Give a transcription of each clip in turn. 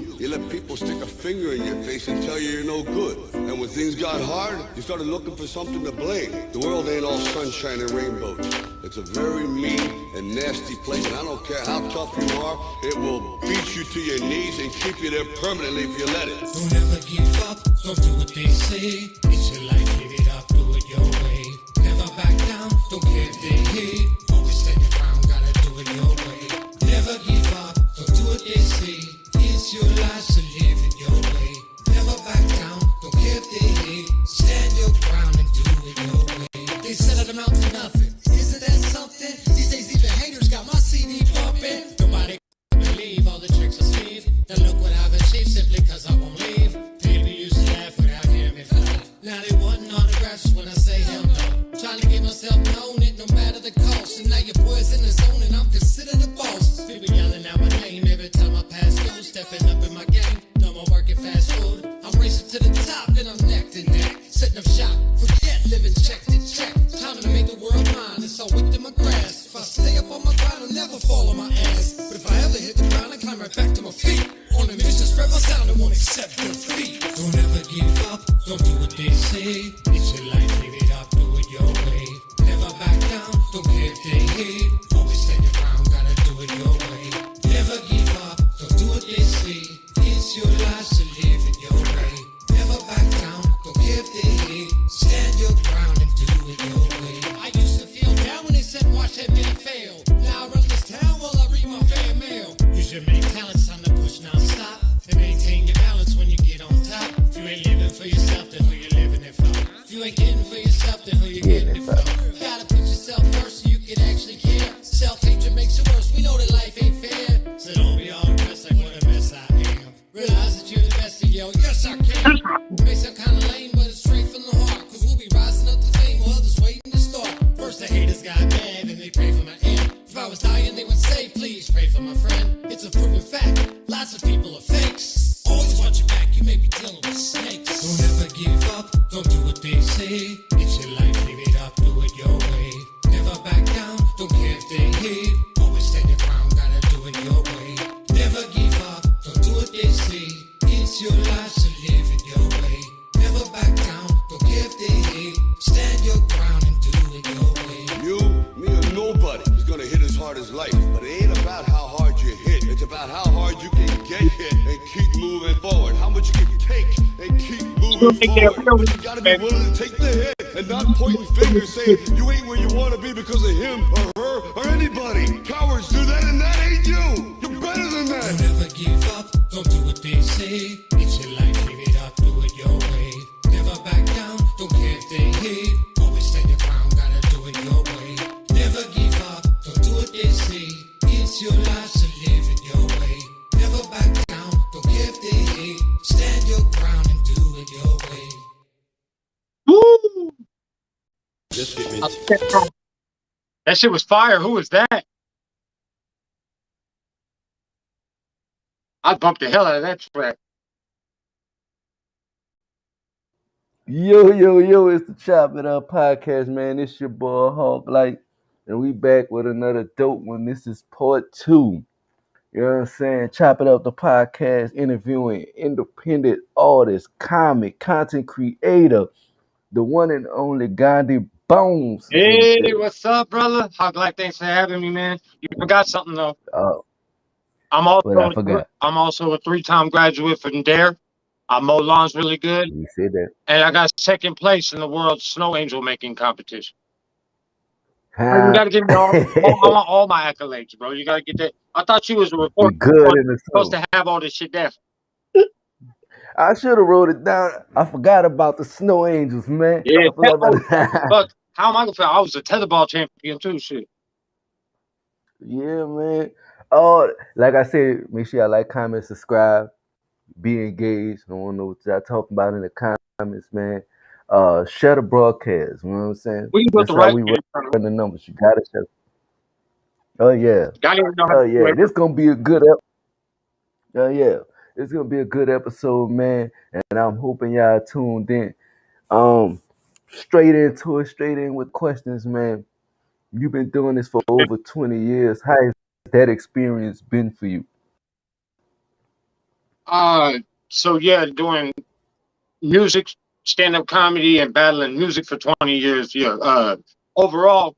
you. You let people stick a finger in your face and tell you you're no good. And when things got hard, you started looking for something to blame. The world ain't all sunshine and rainbows. It's a very mean and nasty place, and I don't care how tough you are, it will beat you to your knees and keep you there permanently if you let it. Don't ever give up, don't do what they say. It's your life, live it up, do it your way. Never back down, don't care if they hate. Always stand your ground, gotta do it your way. Never give up, don't do what they say. It's your life, so live it your way. Never back down, don't care if they hate. Stand your ground and do it your way. They said I'd amount to nothing. Isn't that something? These days even haters got my CD bumping. Nobody believe all the tricks I sleeve. Now look what I've achieved simply cause I won't leave. People used to laugh without hearing me fall. Now they wanting autographs when I say hell no. Trying to get myself known, it no matter the cost. And now your boy's in the zone and I'm considered the boss. People yelling out my name every time I pass through. Stepping up in my game, no more working fast food. I'm racing to the top, then I'm neck to neck. Setting up shop, forget living check to check. Time to make the world mine, it's all within my grasp. If I stay up on my grind, I'll never fall on my ass. But if I ever hit the ground, I climb right back to my feet. On a mission, spread my sound and won't accept defeat. Don't ever give up, don't do what they say. It's your life, live it up, do it your way. Never back down, don't care if they hate. Always stand your ground, gotta do it your way. Never give up, don't do what they say. It's your life, so live it your way. Never back down, don't care if they hate. Stand your ground and do it your way. I used to feel down when they said watch that man fail. Now I run this town while I read my fan mail. Use your main talents, time to push non-stop. And maintain your balance when you get on top. If you ain't living for yourself, then who you living it for? If you ain't getting for yourself, then who you getting it for? Gotta put yourself first so you can actually care. Self-hatred makes it worse, we know that life ain't fair. So don't be all depressed like what a mess I am. Realize that you're the best and yell, yes I can. It may sound kinda lame, but it's straight from the heart. Cause we'll be rising up to fame while others waiting to start. First the haters got mad and they pray for my end. If I was dying they would say, please pray for my friend. It's a proven fact, lots of people are fakes. Always watch your back, you may be dealing with snakes. Don't ever give up, don't do what they say. It's your life, live it up, do it your way. Never back down, don't care if they hate. Always stand your ground, gotta do it your way. Never give up, don't do what they say. It's your life, so live it your way. Never back down, don't care if they hate. Stand your ground and do it your way. You, me, or nobody is gonna hit as hard as life. But it ain't about how hard you hit. It's about how hard you can get hit and keep moving forward. How much you can take and keep moving forward. But you gotta be willing to take the hit and not pointing fingers saying you ain't where you wanna be because of him or her or anybody. Cowards do that and that ain't you. You're better than that. Don't ever give up, don't do what they say. It's your life, live it up, do it your way. Never back down, don't care if they hate. Always stand your ground, gotta do it your way. Never give up, don't do what they say. It's your life, so live it your way. Never back down, don't care if they hate. Stand your ground and do it your way. Woo! This shit means That shit was fire. Who was that? I bumped the hell out of that track. Yo, it's the Chop It Up podcast, man. It's your boy Hawklife, and we back with another dope one. This is part 2. You know what I'm saying? Chop It Up, the podcast, interviewing independent artist, comic, content creator, the one and only Ghandi Bonez. Hey, what's up, brother? Hawklyfe, thanks for having me, man. You forgot something though. I'm What I forgot? also a 3-time graduate from DARE. I mow lawns really good, You said that. and I got second place in the world snow angel making competition. You Huh? gotta give me all my accolades, bro. You gotta get that. I thought you was a We reporter. good in the Supposed snow. to have all this shit there. I should have wrote it down. I forgot about the Snow Angels, man. Yeah, I forgot about it. Look, how am I gonna feel? I was a tetherball champion too, shit. Yeah, man. Oh, like I said, make sure y'all like, comment, subscribe, be engaged. I want to know what y'all talking about in the comments, man. Share the broadcast. You know what I'm saying? We can do it That's the how right we way. run the numbers. You gotta share. Oh yeah. Gotta even know how Oh to yeah. do it. This gonna be a good Oh yeah. It's gonna be a good episode, man. And I'm hoping y'all tuned in. Straight in with questions, man. You've been doing this for over 20 years. How has that experience been for you? So yeah, doing music, stand-up comedy, and battling music for 20 years. Yeah. Overall,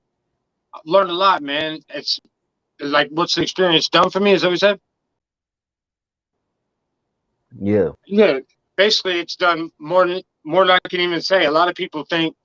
I've learned a lot, man. It's like, what's the experience done for me? Is that what you said? Yeah. Yeah. Basically, it's done more than I can even say. A lot of people think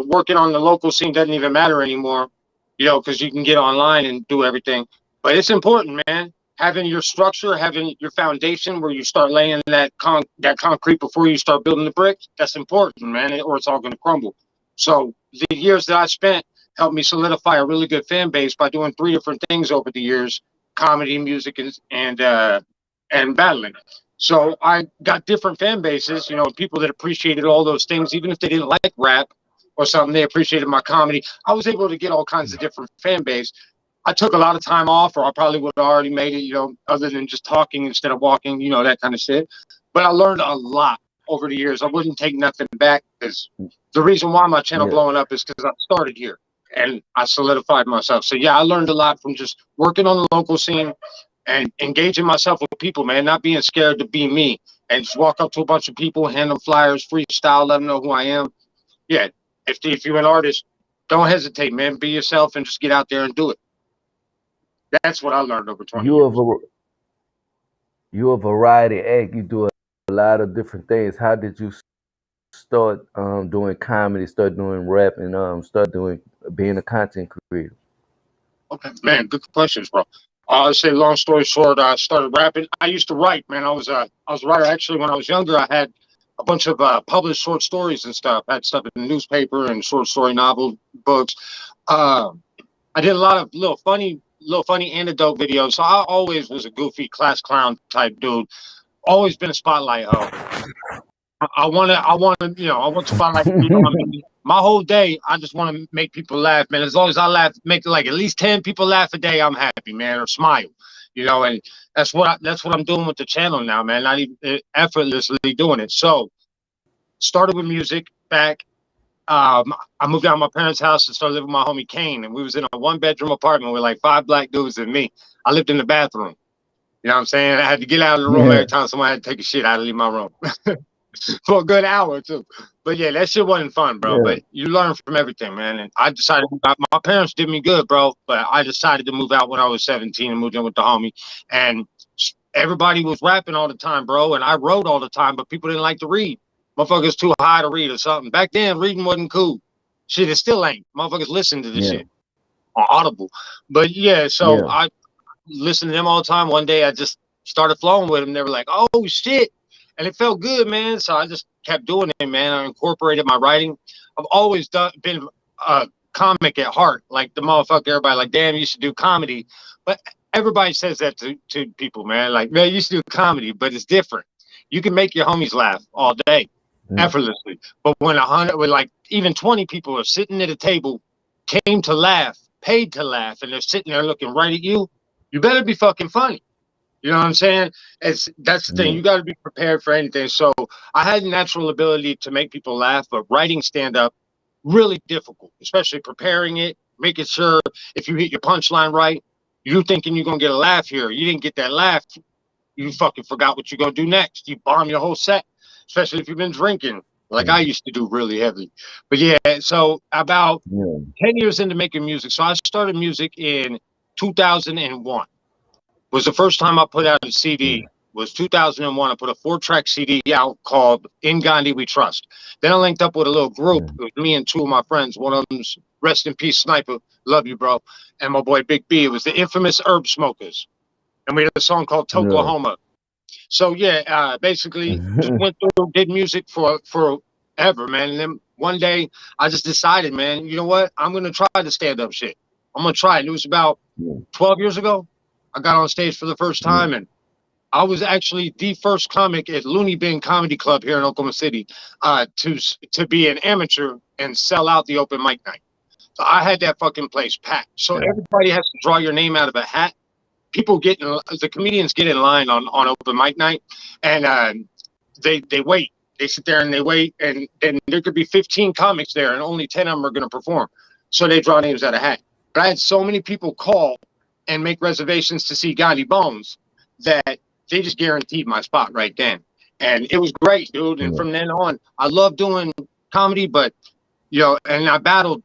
working on the local scene doesn't even matter anymore, because you can get online and do everything. But it's important, man. Having your structure, having your foundation where you start laying that concrete before you start building the bricks, that's important, man, or it's all going to crumble. So the years that I spent helped me solidify a really good fan base by doing three different things over the years: comedy, music, and battling. So I got different fan bases, people that appreciated all those things, even if they didn't like rap or something, they appreciated my comedy. I was able to get all kinds of different fan base. I took a lot of time off, or I probably would have already made it, other than just talking instead of walking, that kind of shit. But I learned a lot over the years. I wouldn't take nothing back, because the reason why my channel Yeah. blowing up is because I started here and I solidified myself. So yeah, I learned a lot from just working on the local scene and engaging myself with people, man, not being scared to be me and just walk up to a bunch of people, hand them flyers, freestyle, let them know who I am. Yeah, if you're an artist, don't hesitate, man. Be yourself and just get out there and do it. That's what I learned over 20 You a years. var- you a variety act. You do a lot of different things. How did you start doing comedy, start doing rap, and start doing being a content creator? Okay, man, good questions, bro. I'll say, long story short, I started rapping. I used to write, man. I was a writer. Actually, when I was younger, I had a bunch of published short stories and stuff. I had stuff in the newspaper and short story novel books. Uh, I did a lot of little funny anecdote videos. So I always was a goofy class clown type dude. Always been a spotlight hoe. I want spotlight to be on me. My whole day, I just want to make people laugh, man. As long as I laugh, make like at least 10 people laugh a day, I'm happy, man, or smile. And that's what I'm doing with the channel now, man. Not even effortlessly doing it. So started with music back. I moved out of my parents' house and started living with my homie Kane, and we was in a one-bedroom apartment with like five black dudes and me. I lived in the bathroom. You know what I'm saying? I had to get out of the room Yeah. every time somebody had to take a shit. I had to leave my room for a good hour too. But yeah, that shit wasn't fun, bro. Yeah. But you learn from everything, man. And I decided my parents did me good, bro. But I decided to move out when I was 17 and moved in with the homie. And everybody was rapping all the time, bro. And I wrote all the time, but people didn't like to read. Motherfuckers too high to read or something. Back then, reading wasn't cool. Shit, it still ain't. Motherfuckers listen to this Yeah. shit on Audible. But yeah, so Yeah. I listened to them all the time. One day I just started flowing with them. They were like, "Oh shit," and it felt good, man. So I just kept doing it, man. I incorporated my writing. I've always been a comic at heart, like the motherfucker. Everybody like, damn, you should do comedy, but everybody says that to people, man. Like, man, you should do comedy, but it's different. You can make your homies laugh all day, Yeah. effortlessly. But when 100, with like even 20 people are sitting at a table, came to laugh, paid to laugh, and they're sitting there looking right at you better be fucking funny. You know what I'm saying? That's the thing. Yeah. You got to be prepared for anything. So I had natural ability to make people laugh, but writing stand up really difficult, especially preparing it, making sure if you hit your punchline right, you thinking you're gonna get a laugh here. You didn't get that laugh. You fucking forgot what you're gonna do next. You bomb your whole set, especially if you've been drinking, like I used to do really heavy. But yeah, so about Yeah. 10 years into making music. So I started music in 2001. Was the first time I put out a CD. Yeah. Was 2001. I put a 4-track CD out called "In Ghandi We Trust." Then I linked up with a little group. Yeah. It was me and two of my friends. One of them's rest in peace, Sniper. Love you, bro. And my boy Big B. It was the infamous Herb Smokers, and we had a song called Yeah. "Toklahoma." So yeah, basically just went through, did music for forever, man. And then one day I just decided, man, you know what? I'm gonna try the stand up shit. I'm gonna try it. It was about Yeah. 12 years ago. I got on stage for the first Yeah. time, and I was actually the first comic at Looney Bin Comedy Club here in Oklahoma City to be an amateur and sell out the open mic night. So I had that fucking place packed. So everybody has to draw your name out of a hat. People the comedians get in line on open mic night, and they wait. They sit there and they wait, and then there could be 15 comics there, and only 10 of them are going to perform. So they draw names out of hat. But I had so many people call and make reservations to see Ghandi Bones that they just guaranteed my spot right then. And it was great, dude. And from then on, I love doing comedy, but and I battled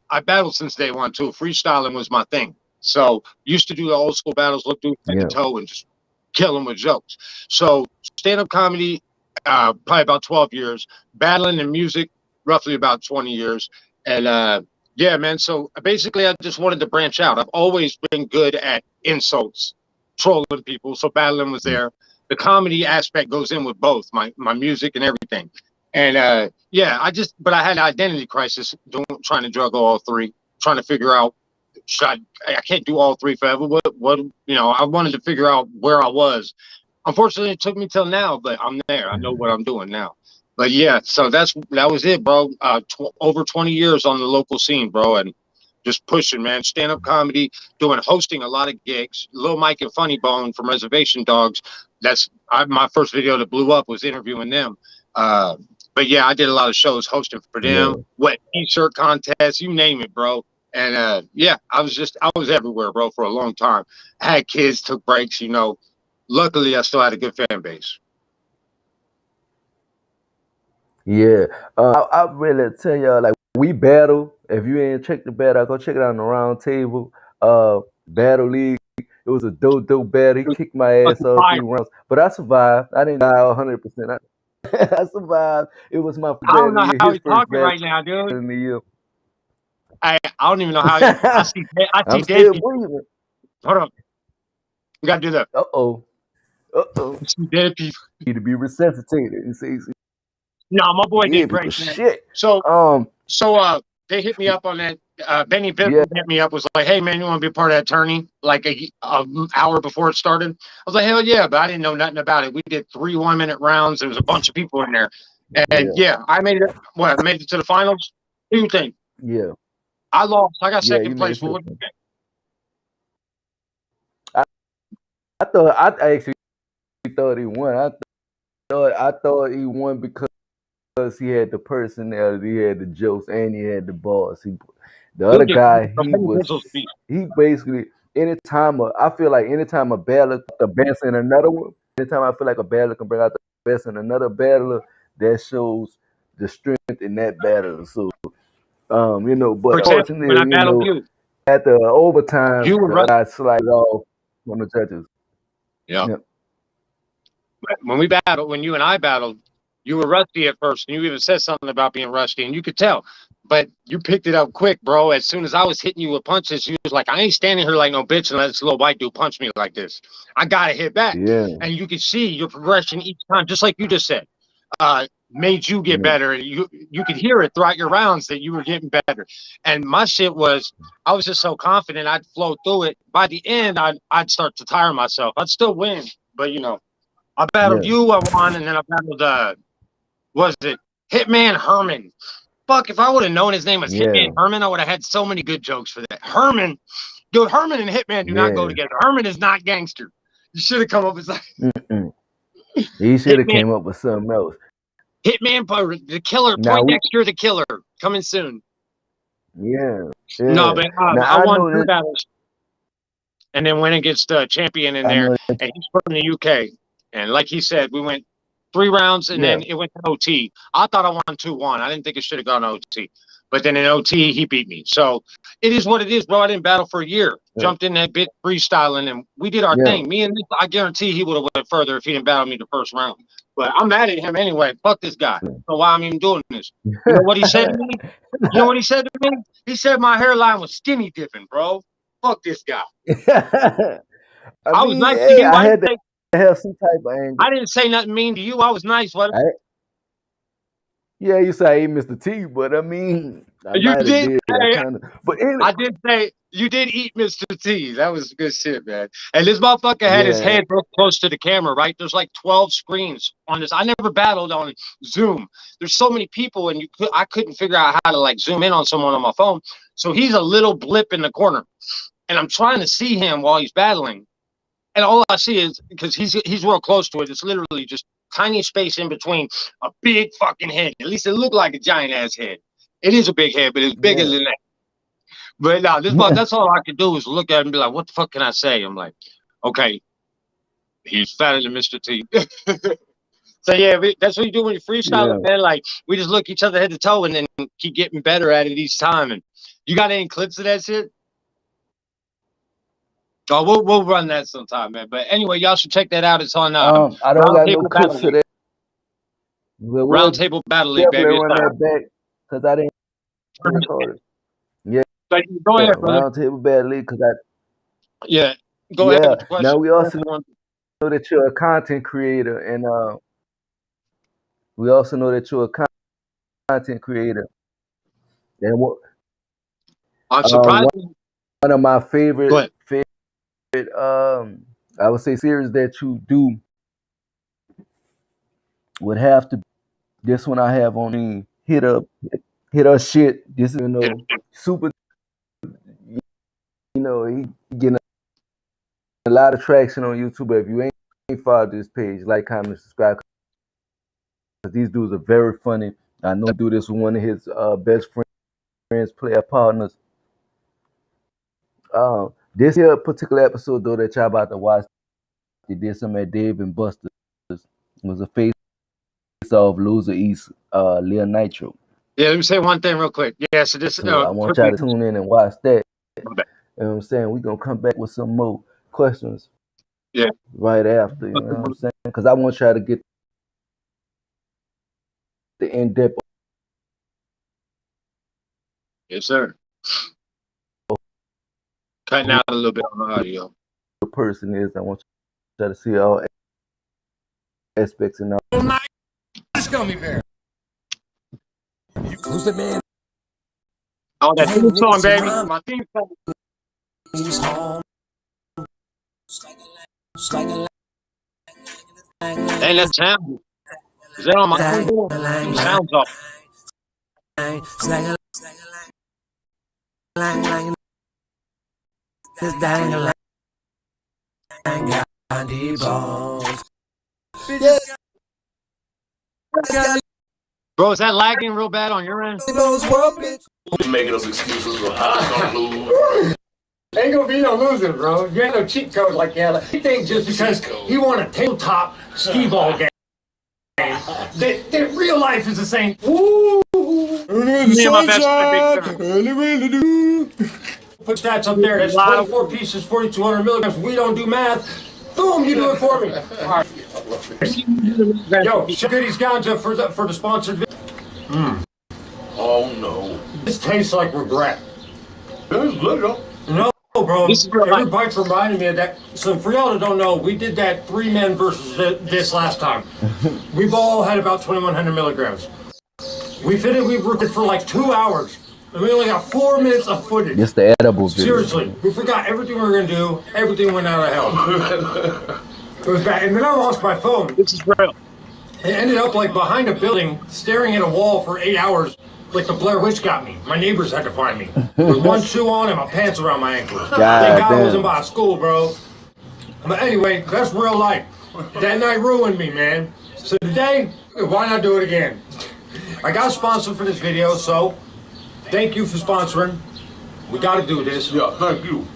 since day one too. Freestyling was my thing. So used to do the old school battles, look dude head to toe and just kill them with jokes. So stand-up comedy, probably about 12 years. Battling and music, roughly about 20 years. And yeah, man. So basically, I just wanted to branch out. I've always been good at insults, trolling people. So battling was there. The comedy aspect goes in with both my music and everything. And yeah, but I had an identity crisis trying to juggle all three, trying to figure out, I can't do all three forever. What, I wanted to figure out where I was. Unfortunately, it took me till now, but I'm there. I know what I'm doing now. But yeah, so that was it, bro. Over 20 years on the local scene, bro, and just pushing, man. Stand-up comedy, hosting a lot of gigs. Lil Mike and Funny Bone from Reservation Dogs. That's my first video that blew up was interviewing them. But yeah, I did a lot of shows hosting for them, wet t-shirt contests, you name it, bro. And yeah, I was everywhere, bro, for a long time. I had kids, took breaks, Luckily, I still had a good fan base. Yeah, I really tell y'all, like, we battle. If you ain't check the battle, go check it out on the round table. Battle League. It was a dope battle. He kicked my ass all 3 rounds, but I survived. I didn't die 100%. I survived. It was my I don't know how his he's first talking right now, dude. in the year. I don't even know how I see I'm dead still people. breathing. Hold on. You gotta do that. Uh-oh. I see dead people. Need to be resuscitated. You see? No, my boy did people, great, man. shit. So they hit me up on that. Benny Biffle hit me up, was like, "Hey man, you want to be a part of that tourney?" Like an hour before it started. I was like, "Hell yeah!" But I didn't know nothing about it. We did 3 1-minute rounds. There was a bunch of people in there, and yeah, I made it. What, made it to the finals? What do you think? Yeah, I lost. I got Yeah, second you place. made What do you think? I actually thought he won. I thought he won because he had the personality, he had the jokes, and he had the balls. The other guy, he basically I feel like anytime a battler the best in another one, anytime I feel like a battler can bring out the best in another battler, that shows the strength in that battler. So but For example, when I unfortunately, battled you, at the overtime, you were right. I slid off on the judges. Yeah. When you and I battled, you were rusty at first, and you even said something about being rusty, and you could tell. But you picked it up quick, bro. As soon as I was hitting you with punches, you was like, "I ain't standing here like no bitch and let this little white dude punch me like this. I gotta hit back." Yeah. And you could see your progression each time, just like you just said. Made you get better, and you could hear it throughout your rounds that you were getting better. And my shit was, I was just so confident I'd flow through it. By the end, I'd start to tire myself. I'd still win, but I battled you, I won, and then I battled was it Hitman Herman? Fuck, if I would have known his name was Hitman Herman, I would have had so many good jokes for that. Herman, dude, Herman and Hitman do not go together. Herman is not gangster. You should have come up with like he should have came up with something else. Hitman, the killer, Poindexter, the killer, coming soon. Yeah. No, but I won 2 battles, and then went against the champion in there, and he's from the UK. And like he said, we went 3 rounds, and then it went to OT. I thought I won 2-1. I didn't think it should have gone to OT. But then in OT, he beat me. So it is what it is, bro. I didn't battle for a year. Jumped in that bit freestyling, and we did our thing. Me and this, I guarantee he would have went further if he didn't battle me the first round. But I'm mad at him anyway. Fuck this guy. So why I'm even doing this? You know what he said to me? You know what he said to me? He said my hairline was skinny dipping, bro. Fuck this guy. I was nice to you. I had to have some type of angle. I didn't say nothing mean to you. I was nice, what? Yeah, you say hey, Mr. T, but I mean, you did. But anyway. I did say you did eat Mr. T. That was good shit, man. And this motherfucker had his head real close to the camera, right? There's like 12 screens on this. I never battled on Zoom. There's so many people, and I couldn't figure out how to like zoom in on someone on my phone. So he's a little blip in the corner, and I'm trying to see him while he's battling, and all I see is because he's real close to it. It's literally just tiny space in between a big fucking head. At least it looked like a giant ass head. It is a big head, but it's bigger than that. But no, that's all I could do is look at it and be like, what the fuck can I say? I'm like, okay, He's fatter than Mr. T. So yeah, that's what you do when you freestyle, Yeah. man. Like we just look each other head to toe and then keep getting better at it each time. And you got any clips of that shit? Oh, we'll run that sometime, man. But anyway, y'all should check that out. It's on I don't got no Roundtable clips Battle of League. that. We'll Roundtable Battle League, definitely baby. run that back because I didn't record it. Yeah, So go ahead, brother. Roundtable Battle League because Yeah, go ahead with the question. Now we also know that you're a content creator, and we also know that you're a content creator. And I'm surprised. One of my favorite, I would say series that you do would have to be this one I have on the hit up shit. This is super. He getting a lot of traction on YouTube. But if you ain't followed this page, like, comment, subscribe. Because these dudes are very funny. I know he do this with one of his best friends, player partners. This here particular episode though that y'all about to watch, they did some at Dave and Buster's. Was a face-off loser East Lil Nitro. Yeah, let me say one thing real quick. Yeah, so this. So I want y'all to tune in and watch that. You know what I'm saying? We're gonna come back with some more questions. Yeah. Right after, you know what I'm saying? Because I want y'all to get the in-depth. Yes, sir. Cutting out a little bit on the audio. The person is. I want y'all to see all aspects and all. This gummy bear. Who's the man? Oh, that theme song, baby. My theme song. He's home. And that sound. Is that on my keyboard? The sound's off. Bro, is that lagging real bad on your end? Making those excuses. I'm gonna lose. Ain't gonna be no loser, bro. You ain't no cheat code like that. He thinks just because he won a tabletop skee ball game, that real life is the same. Woo! Me and my best friend, big put stats up there. That's 24 pieces, 4,200 milligrams. We don't do math. Boom, you do it for me. All right. Yo, Goodies Ganja for the sponsored video. Oh no. This tastes like regret. This is good though. No, bro. Every bite's reminding me of that. So for y'all that don't know, we did that 3 men versus this last time. We all had about 2,100 milligrams. We recorded for like 2 hours. And we only got 4 minutes of footage. Just the edible video. Seriously, we forgot everything we were gonna do. Everything went out of hell. It was bad. And then I lost my phone. This is real. It ended up like behind a building, staring at a wall for 8 hours. Like the Blair Witch got me. My neighbors had to find me. With one shoe on and my pants around my ankles. Thank God I wasn't by school, bro. But anyway, that's real life. That night ruined me, man. So today, why not do it again? I got a sponsor for this video, so thank you for sponsoring. We got to do this. Yeah, thank you.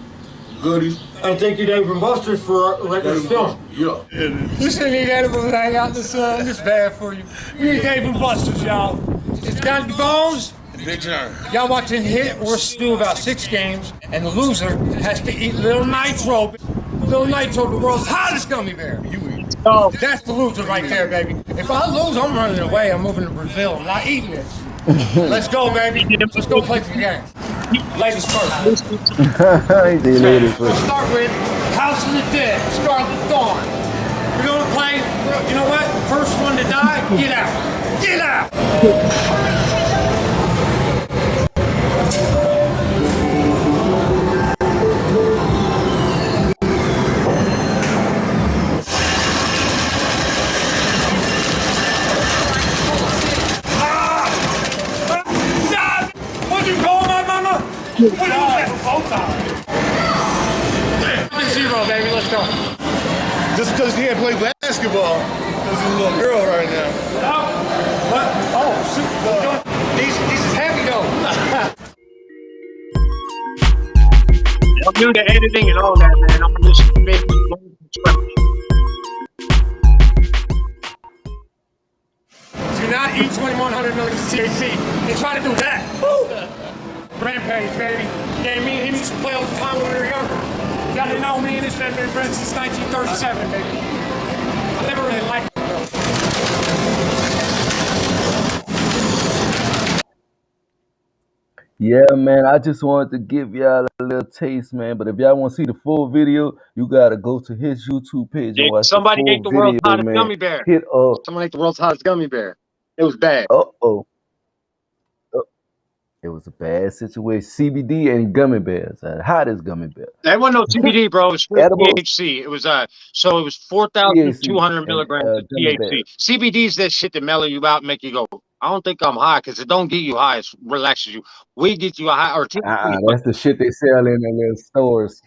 Goodies. And thank you, Dave and Buster's, for letting us film. Yeah. You shouldn't need animals to hang out in the sun. It's bad for you. You need Dave and Buster's, y'all. It's Ghandi Bonez. Big turn. Y'all watching Hit or Stew about 6 games, and the loser has to eat Little Nitro. Little Nitro, the world's hottest gummy bear. You eat. Oh, that's the loser right there, baby. If I lose, I'm running away. I'm moving to Brazil. I'm not eating this. Let's go, baby. Let's go play some games. Ladies first. Ladies first. We'll start with House of the Dead, Scarlet Dawn. We're going to play, you know what? First one to die, get out. Get out! What'd you call my mama? What did you say? Both times. 0, baby, let's go. Just because you can't play basketball, there's a little girl right now. Oh, what? Oh, shoot. These is heavy though. I'm new to editing and all that, man. I'm just making not eat 2100 milligrams of THC and try to do that. Woo! Rampage, baby. Yeah, me and him used to play all the time when we were younger. You gotta know, me and this man been friends since 1937, baby. I never really liked him, though. Yeah, man, I just wanted to give y'all a little taste, man. But if y'all want to see the full video, you gotta go to his YouTube page and Yeah, watch the somebody full ate the world's video, hottest man. gummy bear. Hit Someone ate the world's hottest gummy bear. It was bad. uh-oh. It was a bad situation. CBD and gummy bears. The hottest gummy bear. That wasn't no CBD, bro. It was straight Edible THC. It was so it was THC 4,200 and milligrams of gummy THC. bears. CBD is that shit that mellow you out, make you go, I don't think I'm high, because it don't get you high. It relaxes you. We get you high, or THC. That's the shit they sell in the little stores.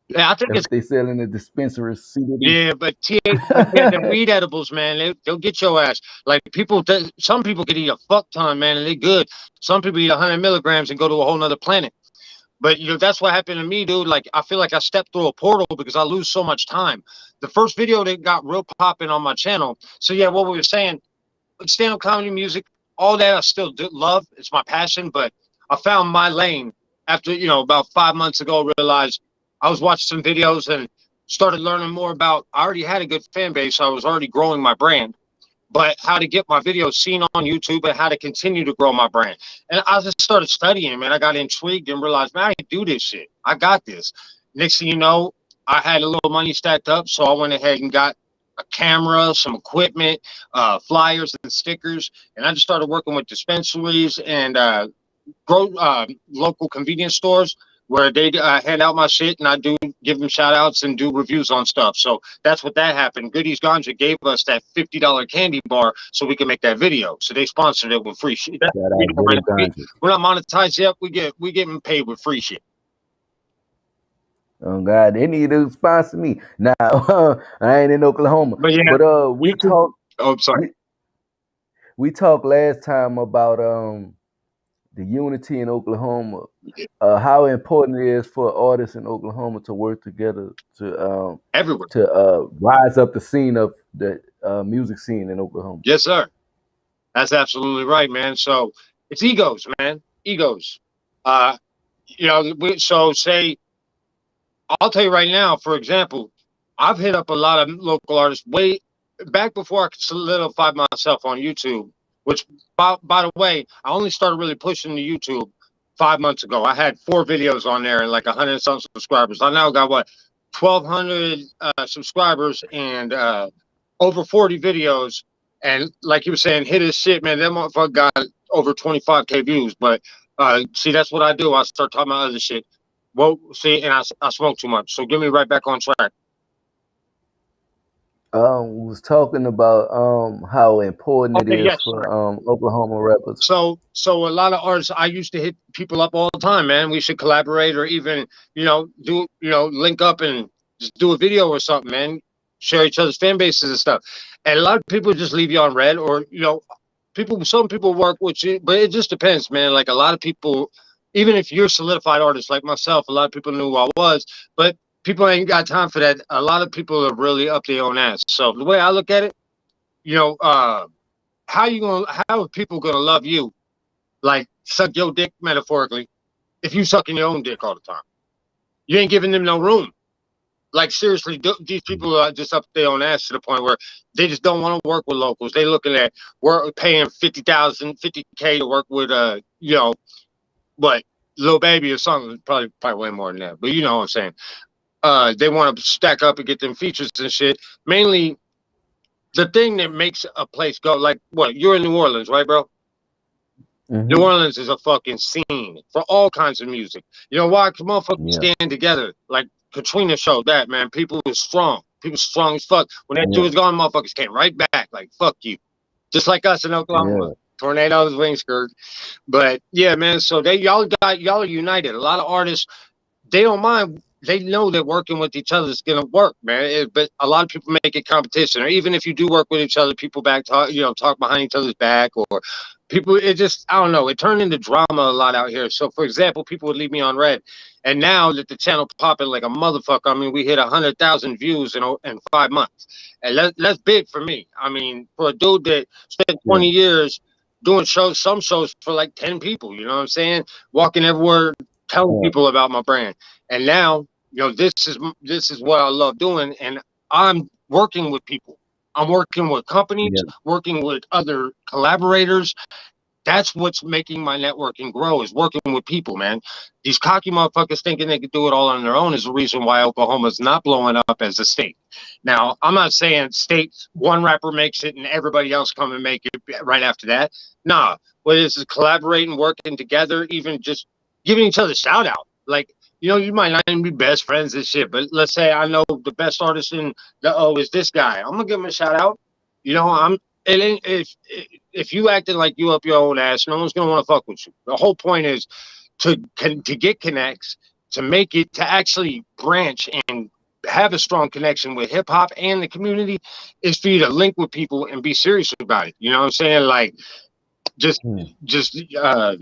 Yeah, I think That's it's what they sell in the dispensaries. CBD. yeah, but the weed edibles, man, they'll get your ass. Like some people could eat a fuck ton, man, and they good. Some people eat 100 milligrams and go to a whole nother planet. But that's what happened to me, dude. Like, I feel like I stepped through a portal because I lose so much time. The first video that got real popping on my channel. So yeah, what we were saying, stand-up comedy, music, all that I still do love. It's my passion, but I found my lane after, about 5 months ago, realized I was watching some videos and started learning more about, I already had a good fan base. So I was already growing my brand, but how to get my videos seen on YouTube and how to continue to grow my brand. And I just started studying, man. I got intrigued and realized, man, I can do this shit. I got this. Next thing you know, I had a little money stacked up. So I went ahead and got a camera, some equipment, flyers and stickers. And I just started working with dispensaries and local convenience stores where they hand out my shit and I give them shout outs and do reviews on stuff. So that's what that happened. Goodies Ganja gave us that $50 candy bar so we can make that video. So they sponsored it with free shit. We're not monetized yet. We getting paid with free shit. Oh God, they need to sponsor me. Now I ain't in Oklahoma. But yeah, we talked. Oh, sorry. We talked last time about the unity in Oklahoma, how important it is for artists in Oklahoma to work together to everywhere to rise up the scene of the music scene in Oklahoma. Yes, sir. That's absolutely right, man. So it's egos, man. Egos. So say, I'll tell you right now, for example, I've hit up a lot of local artists way back before I could solidify myself on YouTube, which, by the way, I only started really pushing the YouTube 5 months ago. I had 4 videos on there and like 100 some subscribers. I now got 1,200 subscribers and over 40 videos. And like you were saying, hit his shit, man. That motherfucker got over 25K views. But see, that's what I do. I start talking about other shit. Well, see, and I smoke too much. So get me right back on track. Was talking about how important it is for Oklahoma rappers. So a lot of artists, I used to hit people up all the time, man. We should collaborate or even, link up and just do a video or something, man. Share each other's fan bases and stuff. And a lot of people just leave you on red, or some people work with you, but it just depends, man. Like a lot of people, even if you're a solidified artist like myself, a lot of people knew who I was, but people ain't got time for that. A lot of people are really up their own ass. So the way I look at it, how are people gonna love you, like suck your dick metaphorically, if you sucking your own dick all the time? You ain't giving them no room. Like seriously, these people are just up their own ass to the point where they just don't want to work with locals. They looking at paying 50,000, 50K to work with Lil Baby or something. Probably way more than that. But you know what I'm saying. They want to stack up and get them features and shit. Mainly, the thing that makes a place go, like, you're in New Orleans, right, bro? Mm-hmm. New Orleans is a fucking scene for all kinds of music. You know why? Because motherfuckers stand together. Like Katrina showed that, man. People were strong. People strong as fuck. When that dude was gone, motherfuckers came right back. Like, fuck you. Just like us in Oklahoma. Yeah. Tornadoes, wing skirt. But yeah, man. So y'all are united. A lot of artists, they don't mind they know that working with each other is gonna work, man. But a lot of people make it competition, or even if you do work with each other, people talk behind each other's back, or people. It just, I don't know. It turned into drama a lot out here. So, for example, people would leave me on red, and now that the channel popping like a motherfucker, I mean, we hit 100,000 views in 5 months, and that's big for me. I mean, for a dude that spent 20 Yeah. years doing some shows for like 10 people, you know what I'm saying? Walking everywhere, telling Yeah. people about my brand. And now, this is what I love doing, and I'm working with people. I'm working with companies, Yeah. working with other collaborators. That's what's making my networking grow, is working with people, man. These cocky motherfuckers thinking they could do it all on their own is the reason why Oklahoma's not blowing up as a state. Now, I'm not saying states, one rapper makes it and everybody else come and make it right after that. Nah, what it is collaborating, working together, even just giving each other shout out. Like, you might not even be best friends and shit, but let's say I know the best artist in the O is this guy. I'm gonna give him a shout out. I'm it ain't if you acting like you up your own ass, no one's gonna want to fuck with you. The whole point is to get connects, to make it, to actually branch and have a strong connection with hip hop and the community, is for you to link with people and be serious about it. You know what I'm saying? Like, just Hmm. just I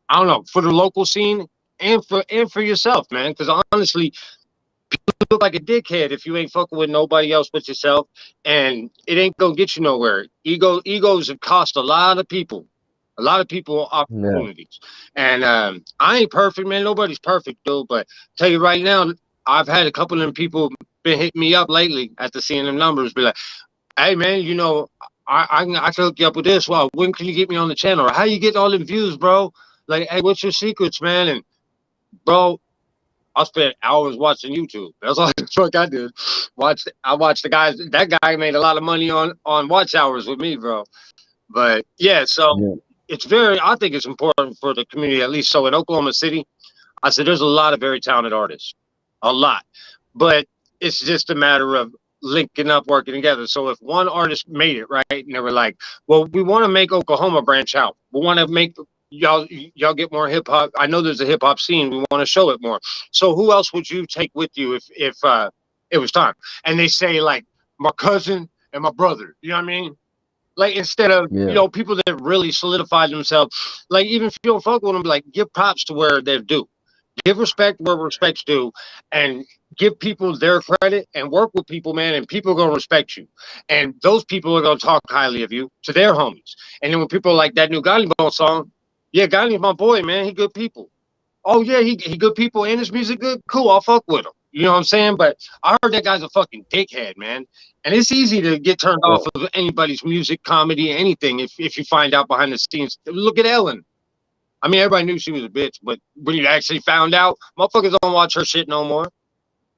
don't know, for the local scene and for yourself, man. Because honestly, you look like a dickhead if you ain't fucking with nobody else but yourself, and it ain't gonna get you nowhere. Egos have cost a lot of people Yeah. opportunities. And I ain't perfect, man. Nobody's perfect, dude. But tell you right now, I've had a couple of them people been hitting me up lately after seeing them numbers, be like, "Hey, man, I can hook you up with this. Well, when can you get me on the channel? Or how you get all the views, bro? Like, hey, what's your secrets, man?" And bro, I spent hours watching YouTube. That's all the fuck I did. I watched the guys. That guy made a lot of money on watch hours with me, bro. But yeah, so Yeah. I think it's important for the community, at least. So in Oklahoma City, I said there's a lot of very talented artists, a lot, but it's just a matter of linking up, working together. So if one artist made it right, and they were like, "Well, we want to make Oklahoma branch out. We want to make y'all get more hip hop. I know there's a hip hop scene. We want to show it more. So who else would you take with you if it was time?" And they say like my cousin and my brother. You know what I mean? Like, instead of Yeah. people that really solidified themselves, like, even if you don't fuck with them, like, give props to where they're due, give respect where respect's due, and give people their credit and work with people, man, and people are gonna respect you, and those people are gonna talk highly of you to their homies. And then when people are like that new Ghandi song, yeah, Ghandi's my boy, man, he good people. Oh yeah, he good people and his music good. Cool, I'll fuck with him. You know what I'm saying? But I heard that guy's a fucking dickhead, man. And it's easy to get turned Yeah. off of anybody's music, comedy, anything if you find out behind the scenes. Look at Ellen. I mean, everybody knew she was a bitch, but when you actually found out, motherfuckers don't watch her shit no more.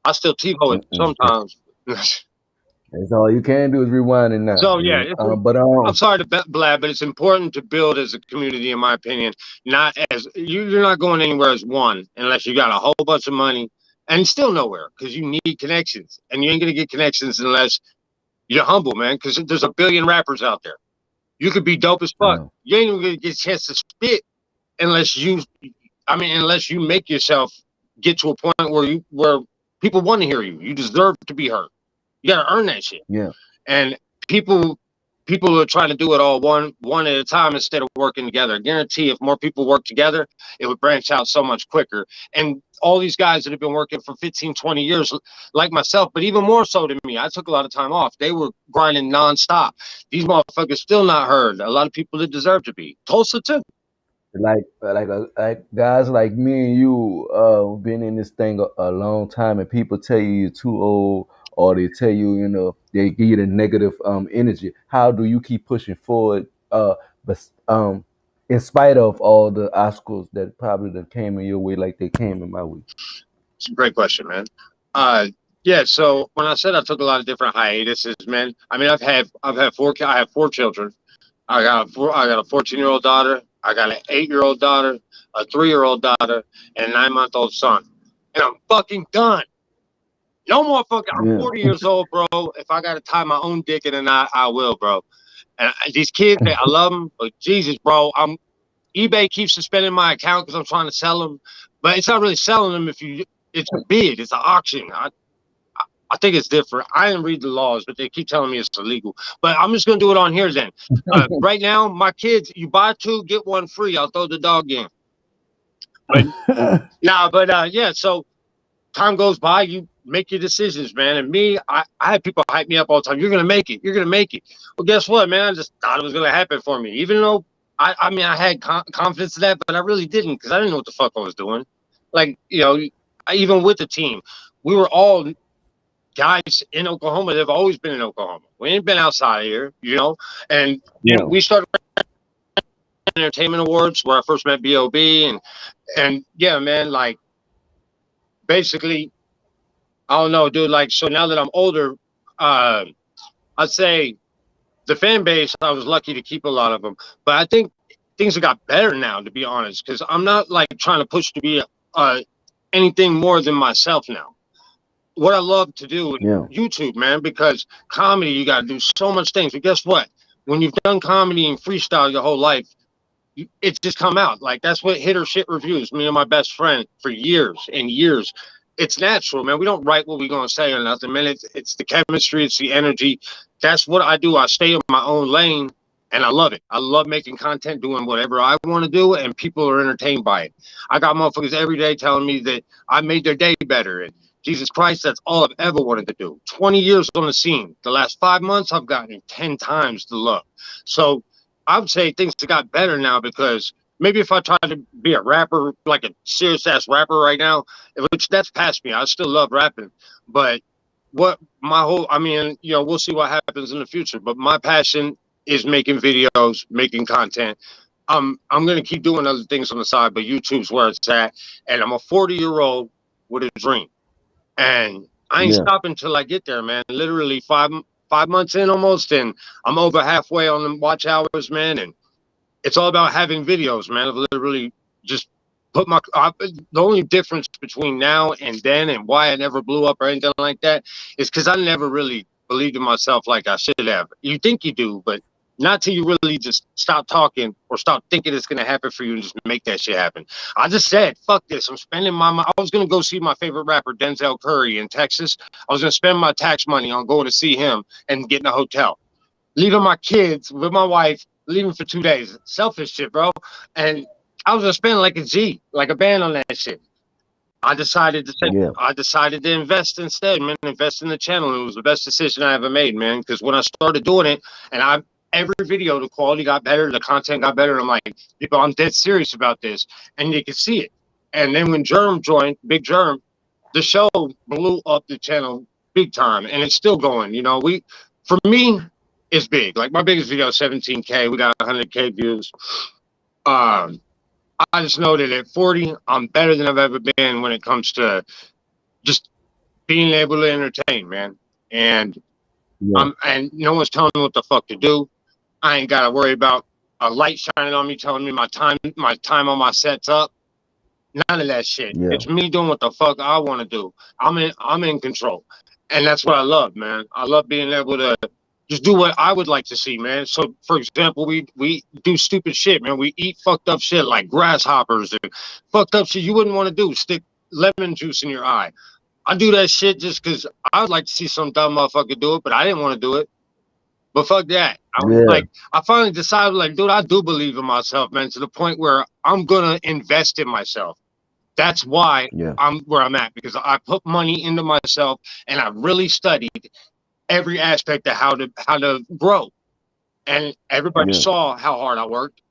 I still TiVo it Mm-mm. sometimes. That's all you can do is rewind it now. So You yeah, know. But I'm sorry to blab, but it's important to build as a community, in my opinion. Not as you're not going anywhere as one unless you got a whole bunch of money, and still nowhere because you need connections, and you ain't gonna get connections unless you're humble, man. Because there's a billion rappers out there. You could be dope as fuck. yeah. You ain't even gonna get a chance to spit unless unless you make yourself get to a point where people want to hear you. You deserve to be heard. You gotta earn that shit. Yeah. And people people are trying to do it all one at a time instead of working together. I guarantee if more people work together, it would branch out so much quicker. And all these guys that have been working for 15, 20 years, like myself, but even more so than me, I took a lot of time off. They were grinding nonstop. These motherfuckers still not heard. A lot of people that deserve to be. Tulsa too. Like guys like me and you been in this thing a long time, and people tell you you're too old, or they tell you, they give you the negative energy. How do you keep pushing forward, but in spite of all the obstacles that probably that came in your way like they came in my way? It's a great question, man. Uh, yeah. So when I said I took a lot of different hiatuses, man, I mean I have four children. I got a 14-year-old daughter. I got an 8-year-old daughter, a 3-year-old daughter, and a 9-month-old son. And I'm fucking done. No more fucking. I'm Yeah. 40 years old, bro. If I gotta tie my own dick in a knot, I will, bro. And these kids, I love them, but Jesus, bro, eBay keeps suspending my account because I'm trying to sell them, but it's not really selling them if you it's a bid, it's an auction. I think it's different. I didn't read the laws, but they keep telling me it's illegal. But I'm just gonna do it on here then. Right now, my kids, you buy 2, get 1 free. I'll throw the dog in. But yeah. So time goes by, you make your decisions, man. And me, I had people hype me up all the time. You're gonna make it. You're gonna make it. Well, guess what, man? I just thought it was gonna happen for me, even though I mean, I had confidence in that, but I really didn't because I didn't know what the fuck I was doing. Like, even with the team, we were all guys in Oklahoma. They've always been in Oklahoma. We ain't been outside of here, And we started entertainment awards where I first met B.O.B. and yeah, man, like basically, I don't know, dude. Like, so now that I'm older, I'd say the fan base, I was lucky to keep a lot of them. But I think things have got better now, to be honest, because I'm not like trying to push to be anything more than myself now. What I love to do with YouTube, man, because comedy, you got to do so much things. But guess what? When you've done comedy and freestyle your whole life, it's just come out. Like, that's what Hit or Shit Reviews, me and my best friend for years and years. It's natural, man. We don't write what we're going to say or nothing, man. It's the chemistry. It's the energy. That's what I do. I stay in my own lane, and I love it. I love making content, doing whatever I want to do, and people are entertained by it. I got motherfuckers every day telling me that I made their day better, and Jesus Christ, that's all I've ever wanted to do. 20 years on the scene. The last 5 months, I've gotten 10 times the love. So I would say things have got better now because maybe if I tried to be a rapper, like a serious ass rapper right now, which that's past me. I still love rapping, but we'll see what happens in the future. But my passion is making videos, making content. I'm gonna keep doing other things on the side, but YouTube's where it's at. And I'm a 40-year-old with a dream, and I ain't stopping till I get there, man. Literally 5 months in almost, and I'm over halfway on the watch hours, man. And it's all about having videos, man. I've literally just put the only difference between now and then and why I never blew up or anything like that is because I never really believed in myself like I should have. You think you do, but not till you really just stop talking or stop thinking it's going to happen for you and just make that shit happen. I just said, fuck this. I'm spending I was going to go see my favorite rapper, Denzel Curry, in Texas. I was going to spend my tax money on going to see him and getting a hotel. Leaving my kids with my wife, leaving for 2 days. Selfish shit, bro. And I was going to spend like a G, like a band on that shit. I decided to invest instead, man. Invest in the channel. It was the best decision I ever made, man. Because when I started doing it, and every video, the quality got better, the content got better. I'm like, people, I'm dead serious about this, and you can see it. And then when Germ joined, Big Germ, the show blew up the channel big time, and it's still going. For me, it's big. Like my biggest video, 17K. We got 100K views. I just know that at 40, I'm better than I've ever been when it comes to just being able to entertain, man. And and no one's telling me what the fuck to do. I ain't gotta worry about a light shining on me telling me my time on my set's up. None of that shit. It's me doing what the fuck I want to do. I'm in control, and that's what I love, man. I love being able to just do what I would like to see, man. So, for example, we do stupid shit, man. We eat fucked up shit like grasshoppers and fucked up shit you wouldn't want to do. Stick lemon juice in your eye. I do that shit just because I would like to see some dumb motherfucker do it, but I didn't want to do it. But fuck that. I finally decided, like, dude, I do believe in myself, man, to the point where I'm going to invest in myself. That's why I'm where I'm at, because I put money into myself and I really studied every aspect of how to grow. And everybody saw how hard I worked,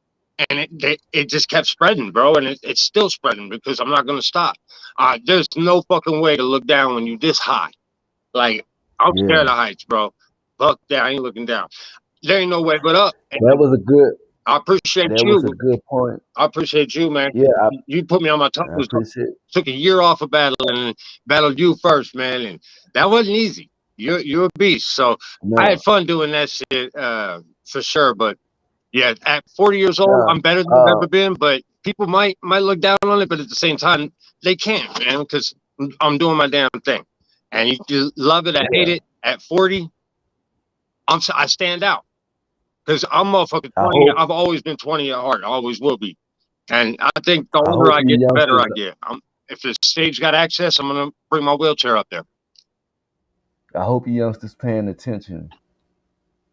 and it just kept spreading, bro. And it's still spreading because I'm not going to stop. There's no fucking way to look down when you this high. Like, I'm scared of heights, bro. Fuck that. I ain't looking down. There ain't no way but up. And That was a good. I appreciate That you. was a good point. I appreciate you, man. Yeah, You put me on my I toes. appreciate. Took a year off of battling and battled you first, man. And that wasn't easy. You're a beast. So I had fun doing that shit, for sure. But yeah, at 40 years old, I'm better than I've ever been. But people might look down on it, but at the same time, they can't, man, because I'm doing my damn thing. And you love it, I hate it. At 40, I stand out because I'm motherfucking 20. I've always been 20 at heart. I always will be. And I think the older I get, the better I get. if the stage got access, I'm gonna bring my wheelchair up there. I hope you youngsters paying attention.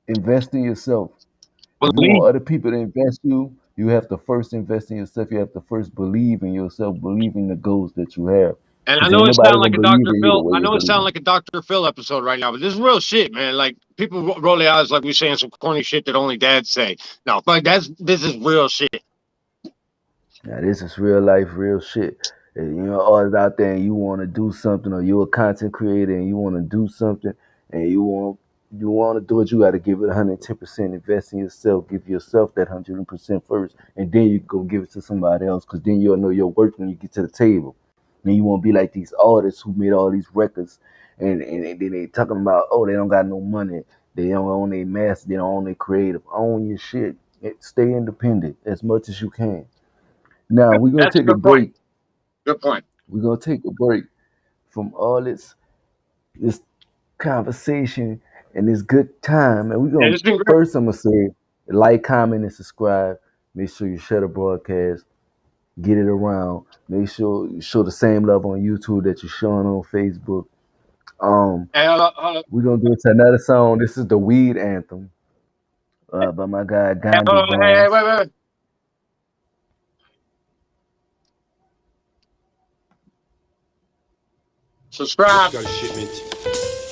Invest in yourself. If you Believe. want other people to invest you, you have to first invest in yourself. You have to first believe in yourself, believe in the goals that you have. And I Because know ain't it nobody sounds gonna like a believe Dr. in you the Phil. way I you know it sounds believe. like a Dr. Phil episode right now, but this is real shit, man. Like people roll their eyes like we're saying some corny shit that only dads say. No, like this is real shit. Now this is real life, real shit. And, you know, artists out there and you want to do something, or you're a content creator and you want to do something, and you want to do it, you got to give it 110%. Invest in yourself. Give yourself that 100% first, and then you go give it to somebody else. Because then you'll know your worth when you get to the table. And you won't be like these artists who made all these records, and then they talking about, oh, they don't got no money, they don't own their master, they don't own their creative. Own your shit. Stay independent as much as you can. Now we're gonna That's a take a good point. break. Good point. We're gonna take a break from all this conversation and this good time. And we're Yeah, gonna it's been great. first I'm gonna say like, comment, and subscribe. Make sure you share the broadcast, get it around. Make sure you show the same love on YouTube that you're showing on Facebook. Hey, hold up. We're gonna do it to another song. This is the Weed Anthem by my guy Hey, Ghandi hold on. Hey, Bonez. wait. Subscribe. Got a shipment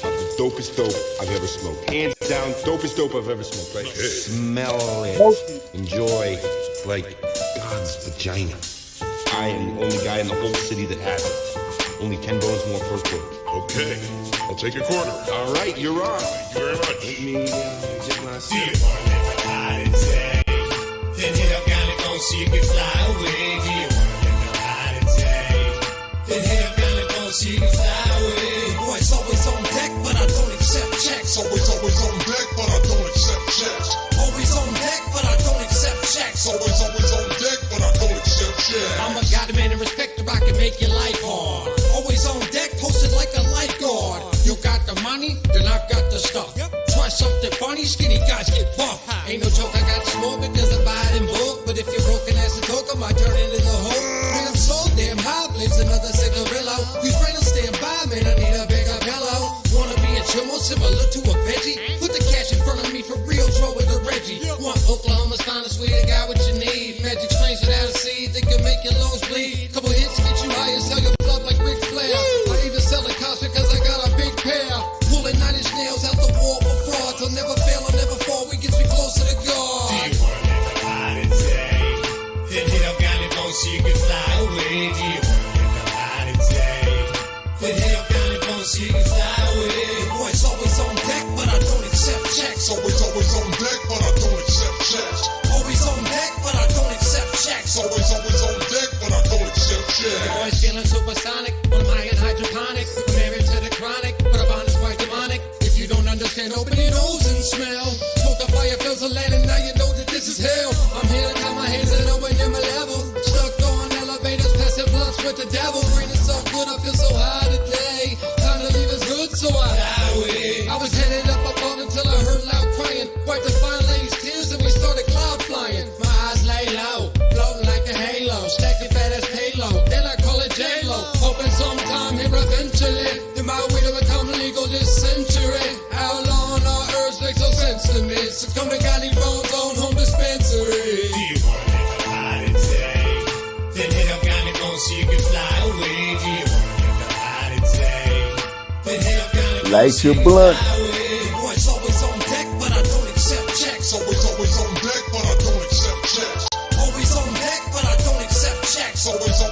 of the dopest dope I've ever smoked. Hands down, dopest dope I've ever smoked. Right here. Smell it. Enjoy. It's like God's vagina. I am the only guy in the whole city that has it. Only 10 bones more per quarter. Okay, I'll take a quarter. All right, you're on. Thank you very much. Let me get my Do you wanna live a holiday? Then hit up Ghandi phone so you can fly away. Do you wanna live a holiday? Then hit up Ghandi phone so you can fly away. Boy, it's always on deck, but I don't accept checks. Always on deck, but I don't accept checks. Always on deck, but I don't accept checks. Always on deck, but I don't accept checks. I'm a god man and respecter, I can make your life hard. Always on deck, posted like a lifeguard. You got the money, then I got the stuff. Try something funny, skinny guys get buff. Ain't no joke, I got smoke because I buy it in bulk. But if you're broken as a token, I might turn into the hoe. Man, I'm so damn high, blaze another cigarillo. These friends stand by, man, I need a bigger pillow. Wanna be a chimo similar to a veggie? Put the cash in front of me for real, throw it to Reggie. Want Oklahoma's finest weed, I got what you need. Magic strains without a seed, they can make your lungs bleed. Couple hits get you high and sell your blood like Ric Flair. I even sell the cops because I got a big pair. Pulling 9-inch nails out the wall before. I'll never fail, I'll never fall, we gets me closer to God. Do you wanna live a holiday? Then hit up Ghandi phone so you can fly away. Do you wanna live a holiday? Then hit up Ghandi phone so you can fly away. Boy, it's always on deck, but I don't accept checks. Always on deck, but I don't accept checks. Always on deck, but I don't accept checks. Always on deck, but I don't accept Your checks. boy's feeling supersonic, when I'm high and hydroponic. I'm married to the chronic, but a bond is quite demonic. If you don't understand, open your nose and smell. Smoke the fire, fills the land, and now you know that this is hell. I'm here to tie my hands and open in my level. Stuck on elevators, passing blunts with the devil. Brain is so good, I feel so high today. Time to leave is good, so I highway. I was headed up above until I heard loud crying. Wiped the fine lady's tears and we started cloud flying. My eyes lay low, floating like a halo. Stacking fat as payload, then I call it J-Lo. Hoping sometime here eventually, then my way to become legal this century. How long our herbs make so sense to me? So come to Ghandi Bones own home dispensary. Do you wanna live a holiday? Then hit up Ghandi Bones so you can fly away. Do you wanna live a holiday? Then hit up Ghandi Bones Light so your you can blunt. fly away. Boy, it's always on deck, but I don't accept checks. Always on deck, but I don't accept checks. Always on deck, but I don't accept checks. Always on